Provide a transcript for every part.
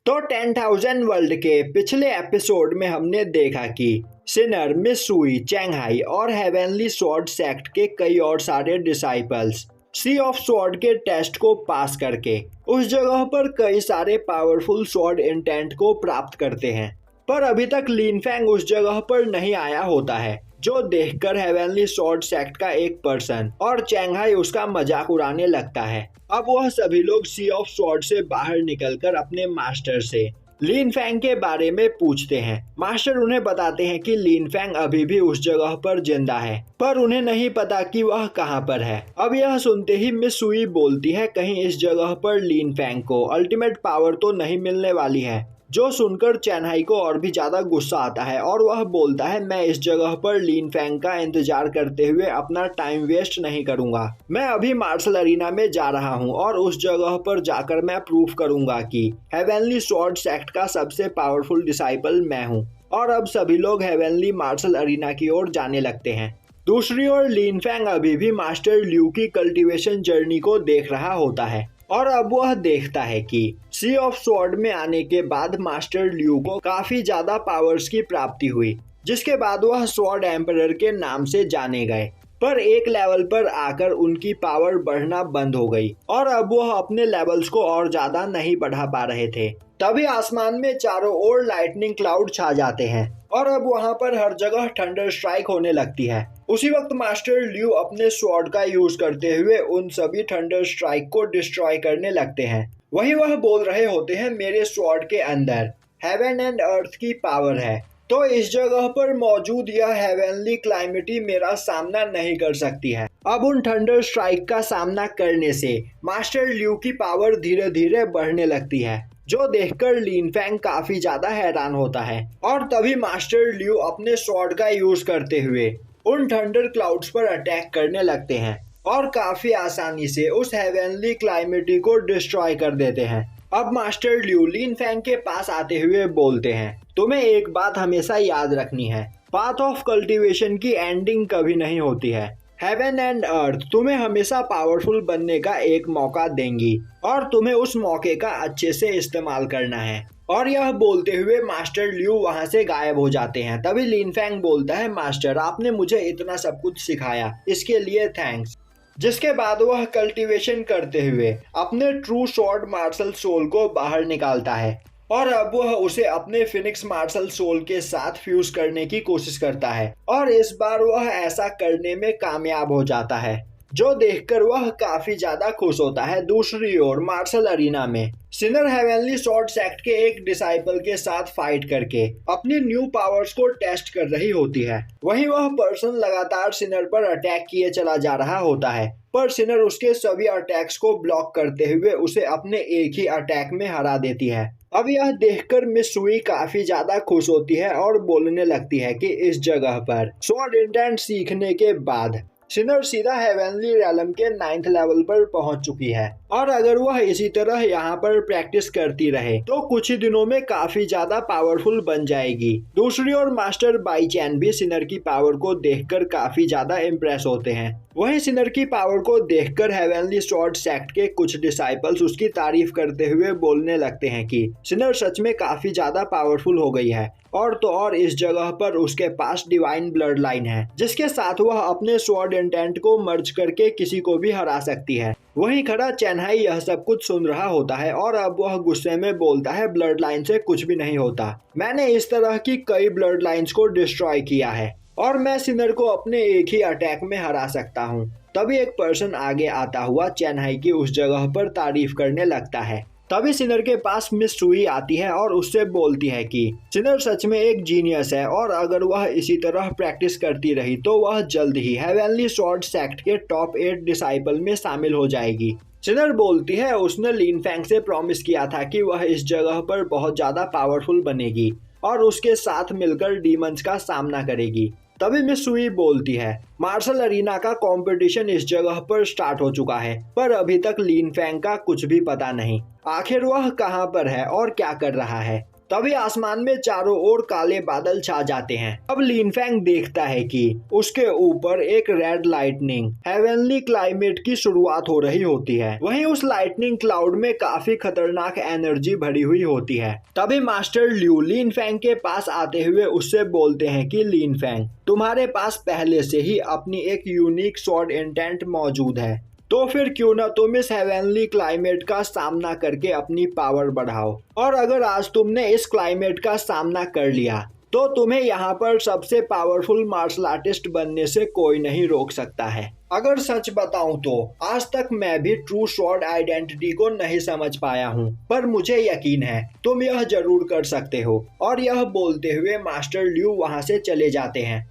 तो 10,000 वर्ल्ड के पिछले एपिसोड में हमने देखा कि सिनर, मित्सुई, चैंगहाई और हेवनली स्वॉर्ड सेक्ट के कई और सारे डिसाइपल्स सी ऑफ स्वॉर्ड के टेस्ट को पास करके उस जगह पर कई सारे पावरफुल स्वॉर्ड इंटेंट को प्राप्त करते हैं। पर अभी तक लिन फैंग उस जगह पर नहीं आया होता है, जो देखकर हेवनली स्वॉर्ड सेक्ट का एक पर्सन और चैंगहाई उसका मजाक उड़ाने लगता है। अब वह सभी लोग सी ऑफ स्वॉर्ड से बाहर निकलकर अपने मास्टर से लिन फैंग के बारे में पूछते हैं। मास्टर उन्हें बताते हैं कि लिन फैंग अभी भी उस जगह पर जिंदा है, पर उन्हें नहीं पता कि वह कहां पर है। अब यह सुनते ही मित्सुई बोलती है, कहीं इस जगह पर लिन फैंग को अल्टीमेट पावर तो नहीं मिलने वाली है। जो सुनकर चैनहाई को और भी ज्यादा गुस्सा आता है और वह बोलता है, मैं इस जगह पर लिन फैंग का इंतजार करते हुए अपना टाइम वेस्ट नहीं करूंगा। मैं अभी मार्शल अरीना में जा रहा हूं और उस जगह पर जाकर मैं प्रूफ करूंगा कि हेवनली स्वॉर्ड सेक्ट का सबसे पावरफुल डिसाइपल मैं हूं। और अब सभी लोग हेवनली मार्शल अरीना की ओर जाने लगते हैं। दूसरी ओर लिन फैंग अभी भी मास्टर ल्यू की कल्टीवेशन जर्नी को देख रहा होता है और अब वह देखता है कि सी ऑफ स्वॉर्ड में आने के बाद मास्टर ल्यू को काफी ज्यादा पावर्स की प्राप्ति हुई, जिसके बाद वह स्वॉर्ड एम्परर के नाम से जाने गए। पर एक लेवल पर आकर उनकी पावर बढ़ना बंद हो गई और अब वह अपने लेवल्स को और ज्यादा नहीं बढ़ा पा रहे थे। तभी आसमान में चारों ओर लाइटनिंग क्लाउड छा जाते हैं और अब वहां पर हर जगह थंडर स्ट्राइक होने लगती है। उसी वक्त मास्टर ल्यू अपने स्वॉर्ड का यूज करते हुए उन सभी थंडर स्ट्राइक को डिस्ट्रॉय करने लगते हैं। वही वह बोल रहे होते हैं, मेरे स्वॉर्ड के अंदर हेवन एंड अर्थ की पावर है, तो इस जगह पर मौजूद यह हेवनली क्लाइमेटी मेरा सामना नहीं कर सकती है। अब उन थंडर स्ट्राइक का सामना करने से मास्टर ल्यू की पावर धीरे धीरे बढ़ने लगती है, जो देखकर लिन फैंग काफी ज्यादा हैरान होता है। और तभी मास्टर ल्यू अपने स्वॉर्ड का यूज करते हुए उन थंडर क्लाउड्स पर अटैक करने लगते हैं और काफी आसानी से उस हेवनली क्लाइमेटी को डिस्ट्रॉय कर देते हैं। अब मास्टर ल्यू लिन फैंग के पास आते हुए बोलते हैं, तुम्हें एक बात हमेशा याद रखनी है, पाथ ऑफ कल्टीवेशन की एंडिंग कभी नहीं होती है। हेवन एंड अर्थ तुम्हें हमेशा पावरफुल बनने का एक मौका देंगी और तुम्हें उस मौके का अच्छे से इस्तेमाल करना है। और यह बोलते हुए मास्टर ल्यू वहां से गायब हो जाते हैं। तभी लिन फैंग बोलता है, मास्टर आपने मुझे इतना सब कुछ सिखाया, इसके लिए थैंक्स। जिसके बाद वह कल्टीवेशन करते हुए अपने ट्रू स्वॉर्ड मार्शल सोल को बाहर निकालता है और अब वह उसे अपने फिनिक्स मार्शल सोल के साथ फ्यूज करने की कोशिश करता है और इस बार वह ऐसा करने में कामयाब हो जाता है, जो देखकर वह काफी ज्यादा खुश होता है। दूसरी ओर मार्शल अरीना में सिनर हेवनली स्वॉर्ड सेक्ट के एक डिसाइपल के साथ फाइट करके अपनी न्यू पावर्स को टेस्ट कर रही होती है। वहीं वह पर्सन लगातार सिनर पर अटैक किए चला जा रहा होता है, पर सिनर उसके सभी अटैक्स को ब्लॉक करते हुए उसे अपने एक ही अटैक में हरा देती है। अब यह देखकर मित्सुई काफी ज्यादा खुश होती है और बोलने लगती है कि इस जगह पर स्वॉर्ड इंटेंट सीखने के बाद सिनर सीधा हेवनली रैलम के 9th लेवल पर पहुंच चुकी है और अगर वह इसी तरह यहाँ पर प्रैक्टिस करती रहे तो कुछ ही दिनों में काफी ज्यादा पावरफुल बन जाएगी। दूसरी ओर मास्टर बाई चैन भी सिनर की पावर को देखकर काफी ज्यादा इम्प्रेस होते हैं। वहीं सिनर की पावर को देखकर हेवनली स्वॉर्ड सेक्ट के कुछ डिसाइपल्स उसकी तारीफ करते हुए बोलने लगते हैं कि सिनर सच में काफी ज्यादा पावरफुल हो गई है और तो और इस जगह पर उसके पास डिवाइन ब्लड लाइन है, जिसके साथ वह अपने स्वॉर्ड इंटेंट को मर्ज करके किसी को भी हरा सकती है। वहीं खड़ा चैनहाई यह सब कुछ सुन रहा होता है और अब वह गुस्से में बोलता है, ब्लड लाइन से कुछ भी नहीं होता, मैंने इस तरह की कई ब्लड लाइन्स को डिस्ट्रॉय किया है और मैं सिनर को अपने एक ही अटैक में हरा सकता हूँ। तभी एक पर्सन आगे आता हुआ चैनहाई की उस जगह पर तारीफ करने लगता है। तभी सिनर के पास मित्सुई आती है और उससे बोलती है कि सिनर सच में एक जीनियस है और अगर वह इसी तरह प्रैक्टिस करती रही तो वह जल्द ही हेवनली स्वॉर्ड सेक्ट के टॉप 8 डिसाइपल में शामिल हो जाएगी। सिनर बोलती है, उसने लिन फैंग से प्रॉमिस किया था कि वह इस जगह पर बहुत ज्यादा पावरफुल बनेगी और उसके साथ मिलकर डीमंस का सामना करेगी। तभी मित्सुई बोलती है, मार्शल अरीना का कंपटीशन इस जगह पर स्टार्ट हो चुका है, पर अभी तक लिन फैंग का कुछ भी पता नहीं, आखिर वह कहां पर है और क्या कर रहा है। तभी आसमान में चारों ओर काले बादल छा जाते हैं। अब लिन फैंग देखता है कि उसके ऊपर एक रेड लाइटनिंग हेवनली क्लाइमेट की शुरुआत हो रही होती है। वहीं उस लाइटनिंग क्लाउड में काफी खतरनाक एनर्जी भरी हुई होती है। तभी मास्टर ल्यू लिन फैंग के पास आते हुए उससे बोलते हैं कि लिन फैंग, तुम्हारे पास पहले से ही अपनी एक यूनिक स्वॉर्ड इंटेंट मौजूद है, तो फिर क्यों ना तुम इस हेवनली क्लाइमेट का सामना करके अपनी पावर बढ़ाओ। और अगर आज तुमने इस क्लाइमेट का सामना कर लिया तो तुम्हें यहाँ पर सबसे पावरफुल मार्शल आर्टिस्ट बनने से कोई नहीं रोक सकता है। अगर सच बताऊं तो आज तक मैं भी ट्रू स्वॉर्ड आइडेंटिटी को नहीं समझ पाया हूँ, पर मुझे यकीन है तुम यह जरूर कर सकते हो। और यह बोलते हुए मास्टर ल्यू वहाँ से चले जाते हैं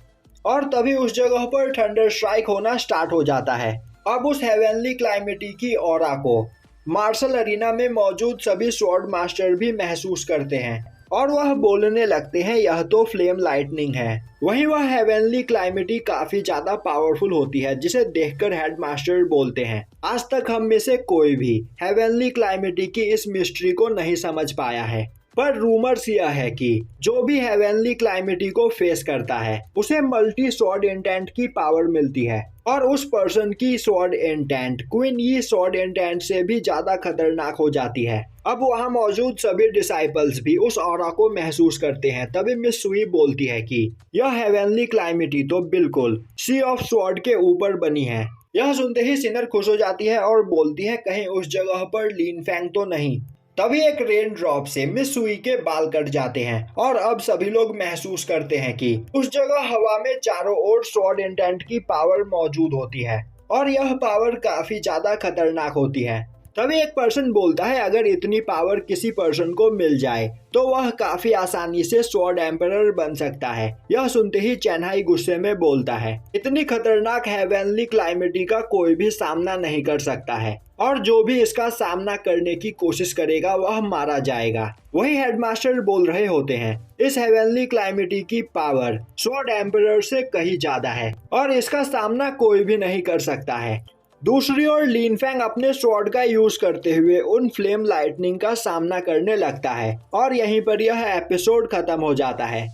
और तभी उस जगह पर थंडर स्ट्राइक होना स्टार्ट हो जाता है। अब उस हेवनली क्लाइमेटी की ऑरा को मार्शल अरीना में मौजूद सभी स्वॉर्ड मास्टर भी महसूस करते हैं और वह बोलने लगते हैं यह तो फ्लेम लाइटनिंग है। वहीं वह हेवनली क्लाइमेटी काफी ज्यादा पावरफुल होती है, जिसे देखकर हेडमास्टर बोलते हैं आज तक हम में से कोई भी हेवनली क्लाइमेटी की इस मिस्ट्री को नहीं समझ पाया है, पर रूमर्स यह है कि जो भी हेवनली क्लाइमेटी को फेस करता है उसे मल्टी स्वॉर्ड इंटेंट की पावर मिलती है और उस पर्सन की स्वॉर्ड इंटेंट क्वीन यी स्वॉर्ड इंटेंट से भी ज्यादा खतरनाक हो जाती है। अब वहाँ मौजूद सभी डिसाइपल्स भी उस ऑरा को महसूस करते हैं। तभी मिस सुई बोलती है कि यह हेवनली क्लाइमेटी तो बिल्कुल सी ऑफ स्वॉर्ड के ऊपर बनी है। यह सुनते ही सिनर खुश हो जाती है और बोलती है कहीं उस जगह पर लिन फैंग तो नहीं। तभी एक रेन ड्रॉप से मिस सुई के बाल कट जाते हैं और अब सभी लोग महसूस करते हैं कि उस जगह हवा में चारों ओर स्वॉर्ड इंटेंट की पावर मौजूद होती है और यह पावर काफी ज्यादा खतरनाक होती है। तभी एक पर्सन बोलता है अगर इतनी पावर किसी पर्सन को मिल जाए तो वह काफी आसानी से स्वॉर्ड एम्परर बन सकता है। यह सुनते ही चेन्हाई गुस्से में बोलता है इतनी खतरनाक हेवनली क्लाइमेटी का कोई भी सामना नहीं कर सकता है और जो भी इसका सामना करने की कोशिश करेगा वह मारा जाएगा। वही हेडमास्टर बोल रहे होते हैं इस हेवनली क्लाइमेटी की पावर स्वॉर्ड एम्परर से कहीं ज्यादा है और इसका सामना कोई भी नहीं कर सकता है। दूसरी ओर लिन फैंग अपने स्वॉर्ड का यूज करते हुए उन फ्लेम लाइटनिंग का सामना करने लगता है और यहीं पर यह एपिसोड खत्म हो जाता है।